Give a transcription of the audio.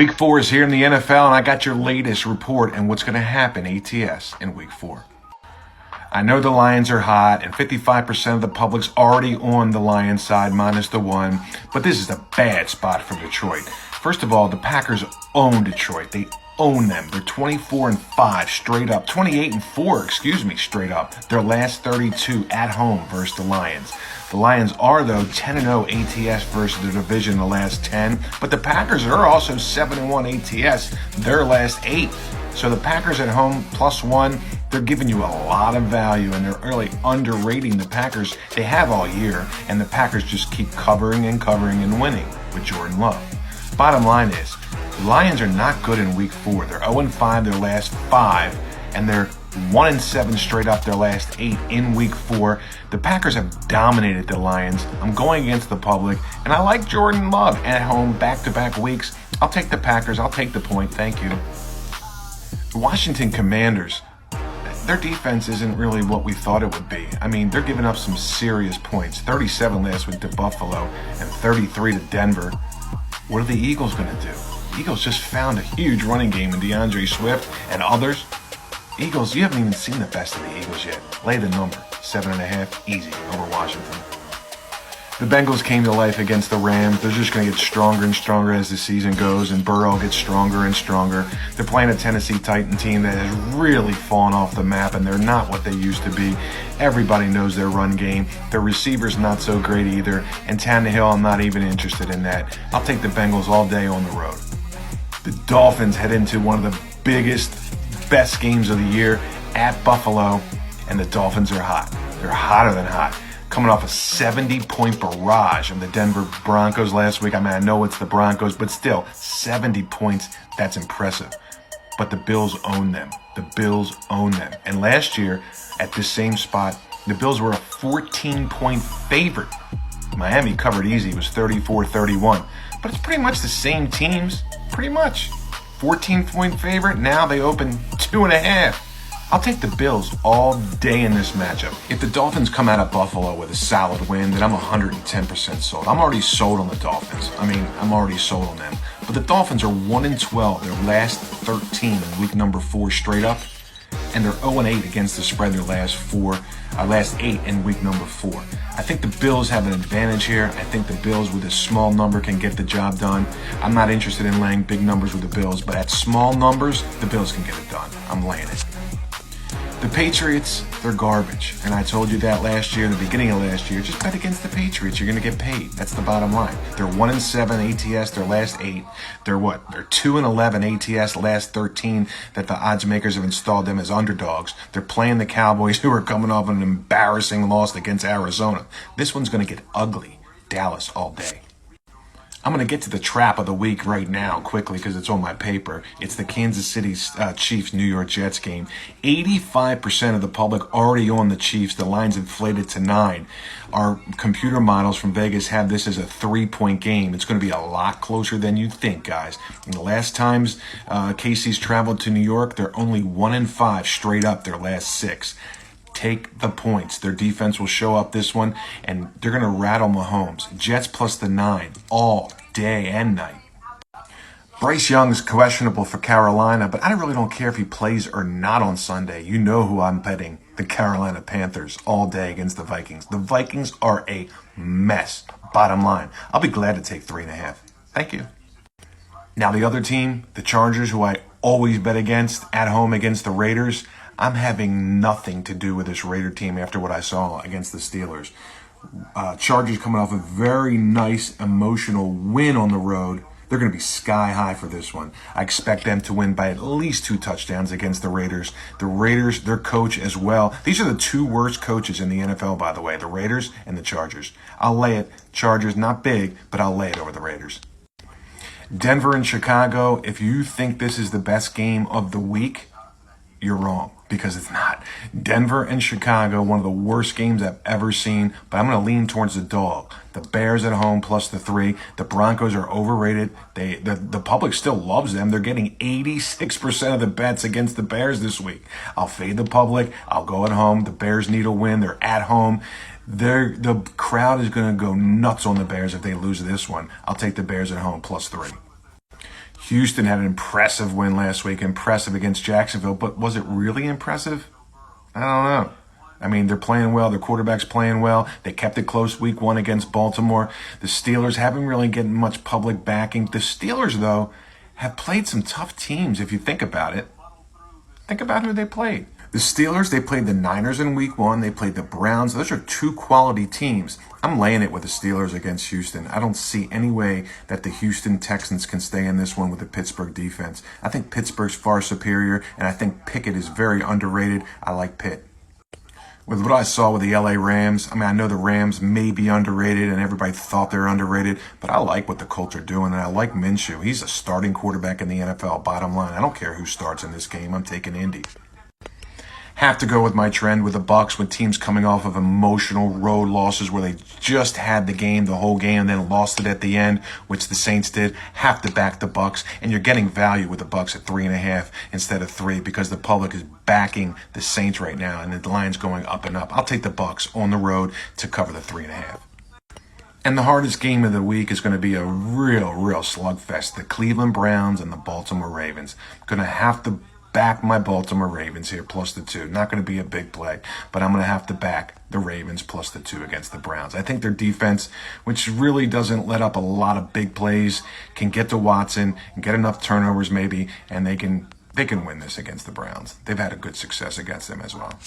Week 4 is here in the NFL, and I got your latest report on what's going to happen, ATS, in Week 4. I know the Lions are hot, and 55% of the public's already on the Lions side, minus the 1, but this is a bad spot for Detroit. First of all, the Packers own Detroit. They own them. They're 24-5 straight up, 28-4, straight up. Their last 32 at home versus the Lions. The Lions are, though, 10-0 ATS versus their division in the last 10, but the Packers are also 7-1 ATS their last 8. So the Packers at home +1, they're giving you a lot of value, and they're really underrating the Packers. They have all year, and the Packers just keep covering and winning with Jordan Love. Bottom line is, the Lions are not good in Week 4. They're 0-5 their last 5, and they're 1-7 straight up their last 8 in Week 4. The Packers have dominated the Lions. I'm going against the public, and I like Jordan Love at home back-to-back weeks. I'll take the Packers. I'll take the point. Thank you. The Washington Commanders, their defense isn't really what we thought it would be. I mean, they're giving up some serious points. 37 last week to Buffalo and 33 to Denver. What are the Eagles going to do? The Eagles just found a huge running game in DeAndre Swift and others. Eagles, you haven't even seen the best of the Eagles yet. Lay the number, 7.5, easy over Washington. The Bengals came to life against the Rams. They're just going to get stronger and stronger as the season goes, and Burrow gets stronger and stronger. They're playing a Tennessee Titan team that has really fallen off the map, and they're not what they used to be. Everybody knows their run game. Their receivers not so great either, and Tannehill, I'm not even interested in that. I'll take the Bengals all day on the road. The Dolphins head into one of the biggest, best games of the year at Buffalo, and the Dolphins are hot. They're hotter than hot. Coming off a 70-point barrage of the Denver Broncos last week. I mean, I know it's the Broncos, but still, 70 points, that's impressive. But the Bills own them. The Bills own them. And last year, at this same spot, the Bills were a 14-point favorite. Miami covered easy. It was 34-31. But it's pretty much the same teams. Pretty much. 14-point favorite. Now they open 2.5. I'll take the Bills all day in this matchup. If the Dolphins come out of Buffalo with a solid win, then I'm 110% sold. I'm already sold on the Dolphins. I'm already sold on them. But the Dolphins are 1-12, their last 13 in week number 4 straight up, and they're 0-8 against the spread their last 8 in week number 4. I think the Bills have an advantage here. I think the Bills with a small number can get the job done. I'm not interested in laying big numbers with the Bills, but at small numbers, the Bills can get it done. I'm laying it. The Patriots, they're garbage. And I told you that last year, in the beginning of last year. Just bet against the Patriots. You're going to get paid. That's the bottom line. They're 1-7 ATS, their last 8. They're what? They're 2-11 ATS, last 13 that the odds makers have installed them as underdogs. They're playing the Cowboys, who are coming off an embarrassing loss against Arizona. This one's going to get ugly. Dallas all day. I'm going to get to the trap of the week right now quickly because it's on my paper. It's the Kansas City Chiefs New York Jets game. 85% of the public already on the Chiefs. The line's inflated to 9. Our computer models from Vegas have this as a 3-point game. It's going to be a lot closer than you think, guys. And the last times KC's traveled to New York, they're only 1-5 straight up their last 6. Take the points. Their defense will show up this one, and they're going to rattle Mahomes. Jets plus the 9 all day and night. Bryce Young is questionable for Carolina, but I really don't care if he plays or not on Sunday. You know who I'm betting. The Carolina Panthers all day against the Vikings. The Vikings are a mess. Bottom line, I'll be glad to take 3.5. Thank you. Now the other team, the Chargers, who I always bet against, at home against the Raiders. I'm having nothing to do with this Raider team after what I saw against the Steelers. Chargers coming off a very nice emotional win on the road. They're going to be sky high for this one. I expect them to win by at least 2 touchdowns against the Raiders. The Raiders, their coach as well. These are the 2 worst coaches in the NFL, by the way, the Raiders and the Chargers. I'll lay it. Chargers, not big, but I'll lay it over the Raiders. Denver and Chicago, if you think this is the best game of the week, you're wrong, because it's not. Denver and Chicago, one of the worst games I've ever seen, but I'm going to lean towards the dog. The Bears at home plus the 3. The Broncos are overrated. The public still loves them. They're getting 86% of the bets against the Bears this week. I'll fade the public. I'll go at home. The Bears need a win. They're at home. The crowd is going to go nuts on the Bears if they lose this one. I'll take the Bears at home plus 3. Houston had an impressive win last week, impressive against Jacksonville, but was it really impressive? I don't know. I mean, they're playing well. Their quarterback's playing well. They kept it close week 1 against Baltimore. The Steelers haven't really gotten much public backing. The Steelers, though, have played some tough teams if you think about it. Think about who they played. The Steelers, they played the Niners in week 1. They played the Browns. Those are 2 quality teams. I'm laying it with the Steelers against Houston. I don't see any way that the Houston Texans can stay in this one with the Pittsburgh defense. I think Pittsburgh's far superior, and I think Pickett is very underrated. I like Pitt. With what I saw with the LA Rams, I mean, I know the Rams may be underrated and everybody thought they're underrated, but I like what the Colts are doing, and I like Minshew. He's a starting quarterback in the NFL, bottom line. I don't care who starts in this game. I'm taking Indy. Have to go with my trend with the Bucs, with teams coming off of emotional road losses where they just had the game, the whole game, and then lost it at the end, which the Saints did. Have to back the Bucs, and you're getting value with the Bucs at 3.5 instead of 3 because the public is backing the Saints right now, and the line's going up and up. I'll take the Bucs on the road to cover the 3.5. And the hardest game of the week is going to be a real slugfest. The Cleveland Browns and the Baltimore Ravens. Going to have to back my Baltimore Ravens here plus the 2. Not going to be a big play, but I'm going to have to back the Ravens plus the 2 against the Browns. I think their defense, which really doesn't let up a lot of big plays, can get to Watson and get enough turnovers maybe, and they can win this against the Browns. They've had a good success against them as well.